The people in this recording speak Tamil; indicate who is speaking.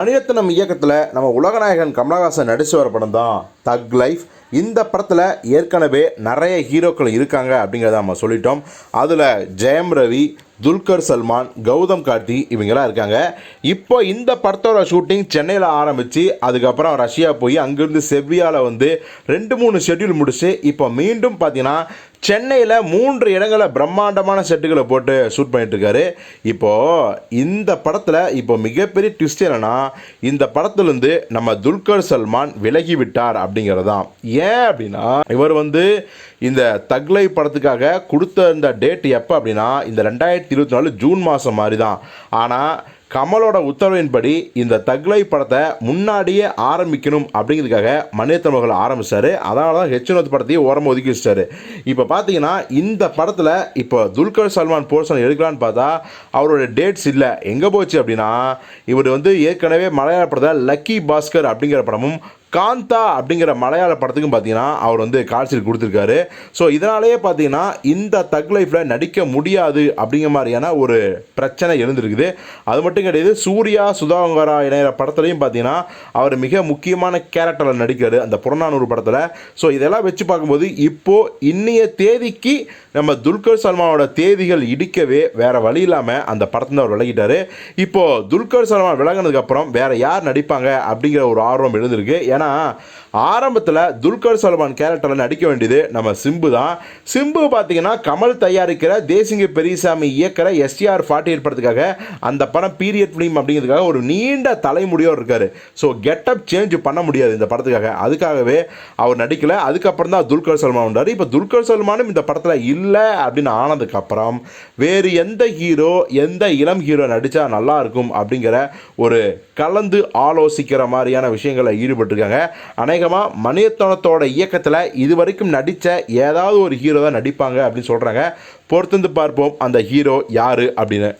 Speaker 1: மணிரத்னம் இயக்கத்தில் நம்ம உலகநாயகன் கமலஹாசன் நடித்து வர படம் தான் தக் லைஃப். இந்த படத்தில் ஏற்கனவே நிறைய ஹீரோக்கள் இருக்காங்க அப்படிங்கிறத நம்ம சொல்லிட்டோம். அதில் ஜெயம் ரவி, துல்கர் சல்மான், கௌதம் கார்த்தி இவங்கெல்லாம் இருக்காங்க. இப்போ இந்த படத்தோட ஷூட்டிங் சென்னையில் ஆரம்பித்து அதுக்கப்புறம் ரஷ்யா போய் அங்கேருந்து செவ்வியாவில் வந்து 2-3 ஷெட்யூல் முடிச்சு இப்போ மீண்டும் பார்த்தீங்கன்னா சென்னையில் 3 இடங்களில் பிரம்மாண்டமான செட்டுகளை போட்டு ஷூட் பண்ணிட்டுருக்காரு. இப்போது இந்த படத்தில் இப்போ மிகப்பெரிய ட்விஸ்ட் என்னென்னா, இந்த படத்துலேருந்து நம்ம துல்கர் சல்மான் விலகி விட்டார் அப்படிங்கிறது தான். ஏன் அப்படின்னா, இவர் வந்து இந்த தக்லை படத்துக்காக கொடுத்த இந்த டேட் எப்போ அப்படின்னா இந்த 2024 ஜூன் மாதம் மாதிரி தான். ஆனால் கமலோட உத்தரவின்படி இந்த தக்லை படத்தை முன்னாடியே ஆரம்பிக்கணும் அப்படிங்கிறதுக்காக மணிரத்னம் அவர்கள் ஆரம்பித்தார். அதனால தான் ஹெச்னோத் படத்தையும் ஓரமாக ஒதுக்கி வச்சிட்டாரு. இப்போ பார்த்தீங்கன்னா இந்த படத்தில் இப்போ துல்கர் சல்மான் போர்ஷன் எடுக்கலான்னு பார்த்தா அவரோட டேட்ஸ் இல்லை. எங்கே போச்சு அப்படின்னா, இவர் வந்து ஏற்கனவே மலையாள படத்தில் லக்கி பாஸ்கர் அப்படிங்கிற படமும் காந்தா அப்படிங்கிற மலையாள படத்துக்கும் பார்த்தீங்கன்னா அவர் வந்து கால்ஷீட் கொடுத்துருக்காரு. ஸோ இதனாலேயே பார்த்தீங்கன்னா இந்த தக் லைஃப்பில் நடிக்க முடியாது அப்படிங்கிற மாதிரியான ஒரு பிரச்சனை எழுந்திருக்குது. அது மட்டும் கிடையாது, சூர்யா சுதாகரா இணைய படத்துலையும் பார்த்தீங்கன்னா அவர் மிக முக்கியமான கேரக்டரில் நடிக்கிறார் அந்த புறநானூறு படத்தில். ஸோ இதெல்லாம் வச்சு பார்க்கும்போது இப்போது இன்னைய தேதிக்கு நம்ம துல்கர் சல்மானோட தேதிகள் இடிக்கவே வேறு வழி இல்லாமல் அந்த படத்தில் அவர் விலகிட்டார். இப்போது துல்கர் சல்மான் விலகினதுக்கப்புறம் வேறு யார் நடிப்பாங்க அப்படிங்கிற ஒரு ஆர்வம் எழுந்திருக்கு. ஏன்னா ஆரம்பத்தில் துல்கர் சல்மான் கேரக்டரில் நடிக்க வேண்டியது நம்ம சிம்பு தான். சிம்பு பார்த்தீங்கன்னா கமல் தயாரிக்கிற தேசிங்க பெரியசாமி இயக்கிற STR 48 படத்துக்காக அந்த படம் பீரியட் ஃபிலிம் அப்படிங்கிறதுக்காக ஒரு நீண்ட தலைமுடியோடு இருக்கார். ஸோ கெட்டப் சேஞ்ச் பண்ண முடியாது இந்த படத்துக்காக, அதுக்காகவே அவர் நடிக்கலை. அதுக்கப்புறம் தான் துல்கர் சல்மான் வந்தார். இப்போ துல்கர் சல்மானும் இந்த படத்தில் இல்லை அப்படின்னு ஆனதுக்கப்புறம் வேறு எந்த ஹீரோ, எந்த இளம் ஹீரோ நடித்தா நல்லாயிருக்கும் அப்படிங்கிற ஒரு கலந்து ஆலோசிக்கிற மாதிரியான விஷயங்களை ஈடுபட்டிருக்காங்க. அநேகமாக மணிரத்னத்தோட இயக்கத்தில் இதுவரைக்கும் நடித்த ஏதாவது ஒரு ஹீரோ தான் நடிப்பாங்க அப்படின்னு சொல்கிறாங்க. பொறுத்திருந்து பார்ப்போம் அந்த ஹீரோ யார் அப்படின்னு.